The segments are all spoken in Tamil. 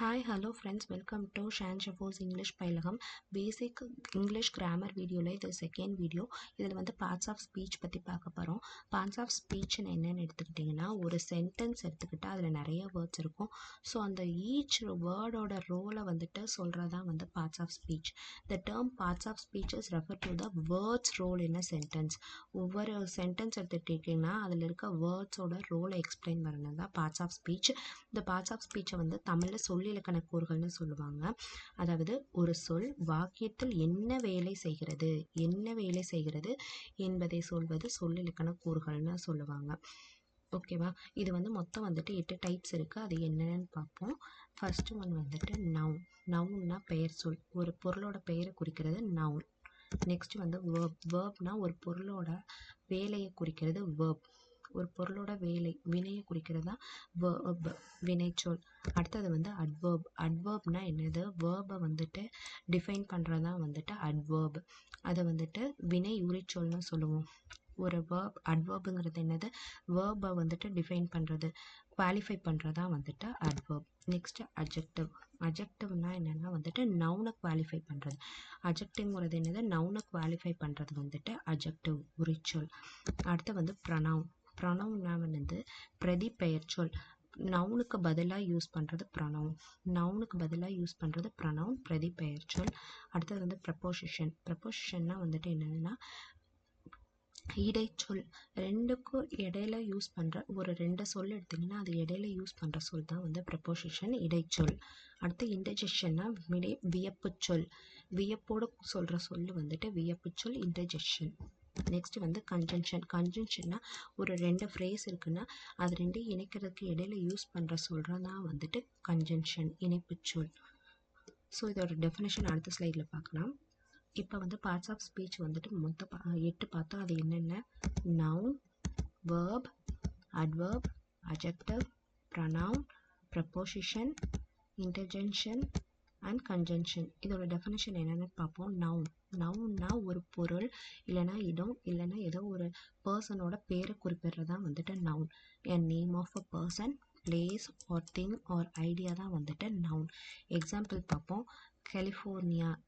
Hi, hello friends, welcome to Shan Shafo's English பயிலகம் பேசிக் இங்கிலீஷ் கிராமர் வீடியோவில் இது செகண்ட் வீடியோ. இதில் வந்து பார்ட்ஸ் ஆஃப் ஸ்பீச் பற்றி பார்க்க போகிறோம். பார்ட்ஸ் ஆஃப் ஸ்பீச்னு என்னென்னு எடுத்துக்கிட்டிங்கன்னா, ஒரு சென்டென்ஸ் எடுத்துக்கிட்டால் அதில் நிறைய வேர்ட்ஸ் இருக்கும். ஸோ அந்த ஈச் வேர்டோட ரோலை வந்துட்டு சொல்கிறதான் வந்து parts of speech. The term parts of speech is refer to the words role in a sentence. ஒவ்வொரு சென்டென்ஸ் எடுத்துக்கிட்டிங்கன்னா அதில் இருக்க வேர்ட்ஸோட ரோலை எக்ஸ்பிளைன் பண்ணது தான் பார்ட்ஸ் ஆஃப் ஸ்பீச். இந்த பார்ட்ஸ் ஆஃப் ஸ்பீச்சை வந்து தமிழில் சொல்லிலக்கண கூறுகள்னு சொல்லுவாங்க. அதாவது ஒரு சொல் வாக்கியத்தில் என்ன வேலை செய்கிறது என்பதை சொல்வது சொல்லிலக்கண கூறுகள்னு சொல்லுவாங்க. ஓகேவா? இது வந்து மொத்தம் வந்துட்டு 8 டைப்ஸ் இருக்குது. அது என்னென்னு பார்ப்போம். ஃபர்ஸ்ட் ஒன் வந்துட்டு நவுன். நவுன்னா பெயர் சொல். ஒரு பொருளோட பெயரை குறிக்கிறது நவுன். நெக்ஸ்ட் வந்து வேர்ப். வேர்ப்னா ஒரு பொருளோட வேலையை குறிக்கிறது வேர்ப். ஒரு பொருளோட வினையை குறிக்கிறது தான் வேர்ப், வினைச்சொல். அடுத்தது வந்து அட்வர்ப். அட்வர்ப்னா என்னது? வேர்பை வந்துட்டு டிஃபைன் பண்ணுறது தான் வந்துட்டு அட்வர்ப். அதை வந்துட்டு வினை உரிச்சொல்னு சொல்லுவோம். ஒரு வேர்ப், அட்வர்புங்கிறது என்னது? வேர்பை வந்துட்டு டிஃபைன் பண்ணுறது, குவாலிஃபை பண்ணுறது தான் வந்துட்டு அட்வர்ப். Next adjective. அட்ஜெக்டிவ்னா என்னென்னா வந்துட்டு நவுனை குவாலிஃபை பண்ணுறது. அட்ஜெக்டிவ்ங்கிறது என்னது? நவுனை குவாலிஃபை பண்ணுறது வந்துட்டு அட்ஜெக்டிவ், உரிச்சொல். அடுத்து வந்து ப்ரொனவுன். ப்ரொனவுன்னா வந்து பிரதி பெயர்ச்சொல். நவுனுக்கு பதிலாக யூஸ் பண்ணுறது ப்ரொனவுன். நவுனுக்கு பதிலாக யூஸ் பண்ணுறது ப்ரொனவுன், பிரதி பெயர்ச்சொல். அடுத்தது வந்து ப்ரப்போசிஷன். ப்ரப்போசிஷன்னா வந்துட்டு என்னென்னா இடைச்சொல். ரெண்டுக்கும் இடையில யூஸ் பண்ணுற ஒரு ரெண்டு சொல் எடுத்திங்கன்னா அது இடையில யூஸ் பண்ணுற சொல் தான் வந்து ப்ரப்போசிஷன், இடைச்சொல். அடுத்து இன்டர்ஜெக்ஷன்னா வியப்பு சொல். வியப்போடு சொல்கிற சொல் வந்துட்டு வியப்பு சொல், இன்டர்ஜெக்ஷன். நெக்ஸ்ட் வந்து கன்ஜங்ஷன். கன்ஜங்ஷன்னா ஒரு ரெண்டு ஃப்ரேஸ் இருக்குன்னா அது ரெண்டையும் இணைக்கிறதுக்கு இடையில யூஸ் பண்ணுற சொல்கிறதா வந்துட்டு கன்ஜங்ஷன், இணைப்பு சொல். ஸோ இதோட டெஃபினேஷன் அடுத்த ஸ்லைடில் பார்க்கலாம். இப்போ வந்து பார்ட்ஸ் ஆஃப் ஸ்பீச் வந்துட்டு மொத்தம் 8 பார்த்தோம். அது என்னென்ன? Noun, verb, adverb, adjective, pronoun, preposition, interjection and conjunction. இதோட டெஃபினேஷன் என்னென்னு பார்ப்போம். நவுன். நவுன்னா ஒரு பொருள் இல்லைனா இடம் இல்லைனா ஏதோ ஒரு பர்சனோட பேரை குறிப்பிடுறதா வந்துட்டு noun. a name of a person, place or thing or idea தான் வந்துட்டு நவுன். எக்ஸாம்பிள் பார்ப்போம்.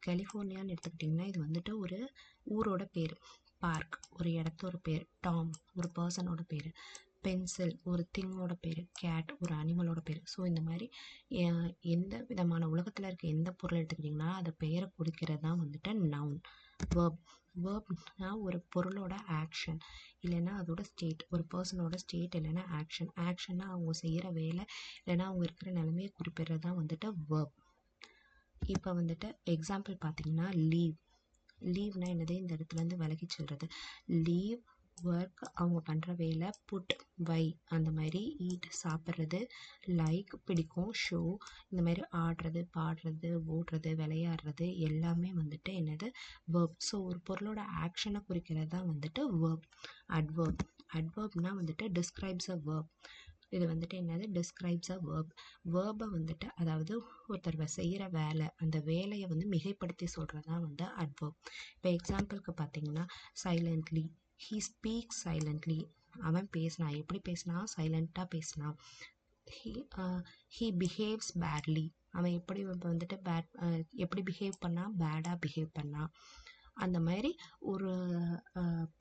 கலிஃபோர்னியான்னு எடுத்துக்கிட்டிங்கன்னா இது வந்துட்டு ஒரு ஊரோட பேர். பார்க் ஒரு இடத்தோட பேர். டாம் ஒரு பர்சனோட பேர். பென்சில் ஒரு திங்கோட பேர். கேட் ஒரு அனிமலோட பேர். ஸோ இந்த மாதிரி எந்த விதமான உலகத்தில் இருக்க எந்த பொருள் எடுத்துக்கிட்டிங்கன்னா அதை பெயரை குறிக்கிறது தான் வந்துட்டு நவுன். வேர்ப். வேர்ப்னா ஒரு பொருளோட ஆக்ஷன் இல்லைன்னா அதோட ஸ்டேட். ஒரு பர்சனோட ஸ்டேட் இல்லைன்னா ஆக்ஷன். ஆக்ஷன்னா அவங்க செய்கிற வேலை இல்லைன்னா அவங்க இருக்கிற நிலைமையை குறிப்பிடுறது தான் வந்துட்டு வேர்ப். இப்போ வந்துட்டு எக்ஸாம்பிள் பார்த்தீங்கன்னா லீவ். லீவ்னா என்னது? இந்த இடத்துலேருந்து விலகி செல்றது. லீவ், ஒர்க் அவங்க பண்ணுற வேலை. புட், வை அந்த மாதிரி. ஈட் சாப்பிட்றது. லைக் பிடிக்கும். ஷோ இந்த மாதிரி ஆடுறது, பாடுறது, ஓடுறது, விளையாடுறது எல்லாமே வந்துட்டு என்னது? வேர்ப். ஸோ ஒரு பொருளோட ஆக்ஷனை குறிக்கிறது தான் வந்துட்டு வேர்ப். அட்வர்ப். அட்வர்ப்னா வந்துட்டு டிஸ்கிரைப்ஸ் அ வேர்ப். இது வந்துட்டு என்னது? டிஸ்கிரைப்ஸ் அ வேர்ப். வேர்பை வந்துட்டு அதாவது ஒருத்தர் செய்கிற வேலை, அந்த வேலையை வந்து மிகைப்படுத்தி சொல்கிறது தான் வந்து அட்வர்ப். இப்போ எக்ஸாம்பிளுக்கு பார்த்தீங்கன்னா சைலண்ட்லி. He speaks silently. அவன் பேசினான். எப்படி பேசினான்? சைலண்ட்டாக பேசினான். He behaves badly. அவன் எப்படி வந்துட்டு எப்படி பிஹேவ் பண்ணான்? பேடாக பிஹேவ் பண்ணான். அந்த மாதிரி ஒரு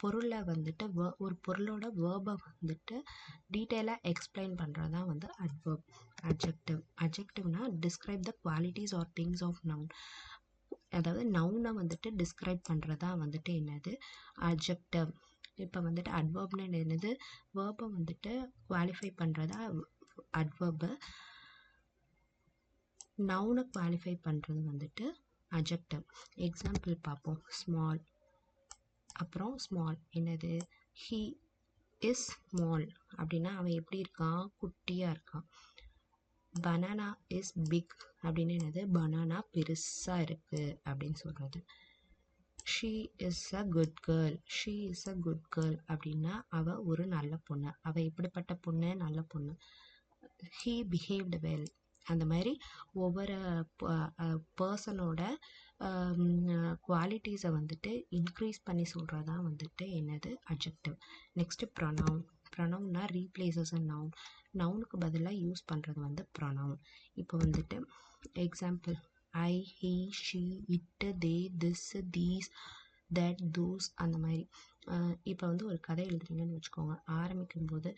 பொருளை வந்துட்டு ஒரு பொருளோட வேர்பை வந்துட்டு டீட்டெயிலாக எக்ஸ்பிளைன் பண்ணுறது தான் வந்து அட்வர்ப். அட்ஜெக்டிவ். அட்ஜெக்டிவ்னா describe the qualities are things of noun. அதாவது நவுனை வந்துட்டு டிஸ்கிரைப் பண்ணுறதா வந்துட்டு என்னது? அட்ஜெக்டிவ். இப்போ வந்துட்டு அட்வர்ப்னு என்னது? வேர்பை வந்துட்டு குவாலிஃபை பண்ணுறதா அட்வர்பு. நவுனை குவாலிஃபை பண்ணுறது வந்துட்டு அட்ஜெக்டிவ். எக்ஸாம்பிள் பார்ப்போம். ஸ்மால். அப்புறம் ஸ்மால் என்னது? ஹீ இஸ் ஸ்மால் அப்படின்னா அவன் எப்படி இருக்கான்? குட்டியாக இருக்கான். பனானா இஸ் பிக் அப்படின்னு என்னது? பனானா பெருசாக இருக்குது அப்படின்னு சொல்கிறது. She is a good girl. She is a good girl அப்படின்னா அவள் ஒரு நல்ல பொண்ணு. அவள் எப்படிப்பட்ட பொண்ணு? நல்ல பொண்ணு. He behaved well. அந்த மாதிரி ஒவ்வொரு பர்சனோட குவாலிட்டிஸை வந்துட்டு இன்க்ரீஸ் பண்ணி சொல்கிறது தான் வந்துட்டு என்னது? அட்ஜெக்டிவ். Next pronoun. ப்ரொனவுன்னா ரீப்ளேசஸ் அ நவுன். நவுனுக்கு பதிலாக யூஸ் பண்ணுறது வந்து ப்ரொனவுன். இப்போ வந்துட்டு எக்ஸாம்பிள் ஐ, ஹீ, ஷீ, இட்டு, தே, திஸ், தீஸ், தட், தோஸ் அந்த மாதிரி. இப்போ வந்து ஒரு கதை எழுதுறீங்கன்னு வச்சுக்கோங்க. ஆரம்பிக்கும் போது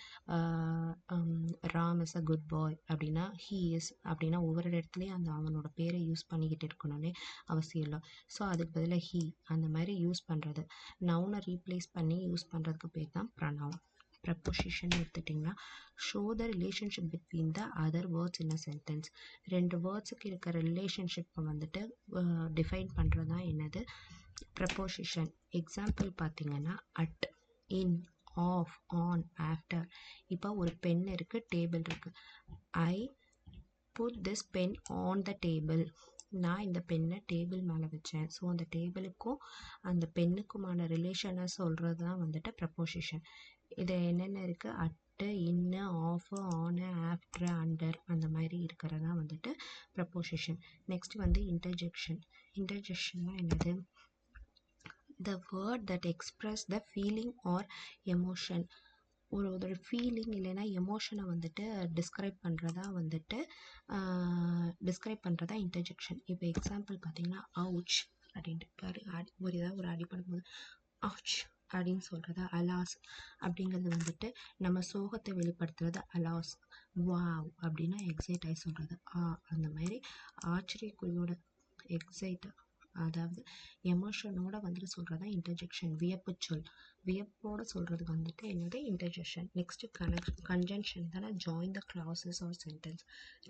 ராம் இஸ் அ குட் பாய் அப்படின்னா ஹீ இஸ் அப்படின்னா ஒவ்வொரு இடத்துலையும் அந்த அவனோட பேரை யூஸ் பண்ணிக்கிட்டு இருக்கணும்னே அவசியம் இல்லை. ஸோ அதுக்கு பதிலாக ஹீ அந்த மாதிரி யூஸ் பண்ணுறது, நவுனை ரீப்ளேஸ் பண்ணி யூஸ் பண்ணுறதுக்கு பேர் தான் ப்ரொனவுன். ப்ரப்போசிஷன் எடுத்துட்டிங்கன்னா show the relationship between the other words in a sentence. ரெண்டு வேர்ட்ஸுக்கு இருக்கிற ரிலேஷன்ஷிப்பை வந்துட்டு டிஃபைன் பண்ணுறது தான் என்னது ப்ரப்போசிஷன். எக்ஸாம்பிள் பார்த்தீங்கன்னா at, in, of, on, after. இப்போ ஒரு பென் இருக்குது, டேபிள் இருக்குது. I put this pen on the table. நான் இந்த பெண்ணை டேபிள் மேலே வச்சேன். ஸோ அந்த டேபிளுக்கும் அந்த பெண்ணுக்குமான ரிலேஷனை சொல்கிறது தான் வந்துட்டு ப்ரப்போசிஷன். இது என்னென்ன இருக்குது, அட்டு, இன்னு, ஆஃபு, ஆனு, ஆஃப்டர், அண்டர் அந்த மாதிரி இருக்கிறதா வந்துட்டு ப்ரப்போசிஷன். நெக்ஸ்ட் வந்து இன்டர்ஜெக்ஷன். இன்டர்ஜெக்ஷன்னா என்னது, the word that express the feeling or emotion. ஒரு ஃபீலிங் இல்லைன்னா எமோஷனை வந்துட்டு டிஸ்கிரைப் பண்ணுறதா வந்துட்டு இன்டர்ஜெக்ஷன். இப்போ எக்ஸாம்பிள் பார்த்தீங்கன்னா அவுச் அப்படின்ட்டு ஒரு ஏதாவது ஒரு அடிப்படும் போது அவுச் அப்படின்னு சொல்கிறது அலாஸ். அப்படிங்கிறது வந்துட்டு நம்ம சோகத்தை வெளிப்படுத்துறது அலாஸ். வாவ் அப்படின்னா எக்ஸைட் ஆகி சொல்கிறது அந்த மாதிரி ஆச்சரியக்குறியோட எக்ஸைட் அதாவது எமோஷனோட வந்துட்டு சொல்கிறது தான் இன்டர்ஜெக்ஷன். வியப்பு சொல், வியப்போடு சொல்கிறது வந்துட்டு என்னது இன்டர்ஜெக்ஷன். நெக்ஸ்ட்டு கன்ஜங்ஷன் தானே, join the clauses or sentence.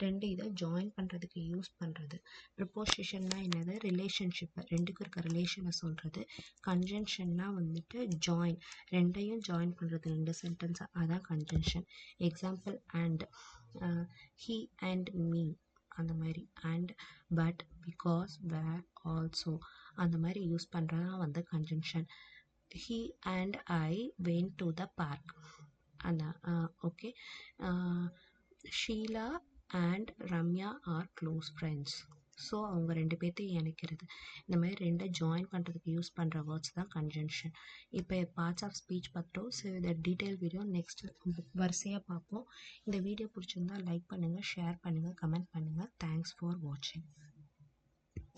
ரெண்டு இதை ஜாயின் பண்ணுறதுக்கு யூஸ் பண்ணுறது. ப்ரிப்போசிஷன்னா என்னது, ரிலேஷன்ஷிப்பை ரெண்டுக்கும் இருக்க ரிலேஷனை சொல்கிறது. கன்ஜங்ஷன்னா வந்துட்டு ஜாயின், ரெண்டையும் ஜாயின் பண்ணுறது ரெண்டு சென்டென்ஸை, அதான் conjunction. Example and, he and me அந்த மாதிரி, and, but, because, where, also அந்த மாதிரி யூஸ் பண்ணுறதா வந்து conjunction. he and I went to the park அந்த okay. Sheela and Ramya are close friends. So அவங்க ரெண்டு பேர்த்தையும் இணைக்கிறது. இந்த மாதிரி ரெண்டை ஜாயின் பண்ணுறதுக்கு யூஸ் பண்ணுற வேர்ட்ஸ் தான் கன்ஜங்ஷன். இப்போ பார்ட்ஸ் ஆஃப் ஸ்பீச் பார்த்தோம். ஸோ இதை டீட்டெயில் வீடியோ நெக்ஸ்ட் வரிசையாக பார்ப்போம். இந்த வீடியோ பிடிச்சிருந்தா லைக் பண்ணுங்கள், ஷேர் பண்ணுங்கள், கமெண்ட் பண்ணுங்கள். தேங்க்ஸ் ஃபார் வாட்சிங்.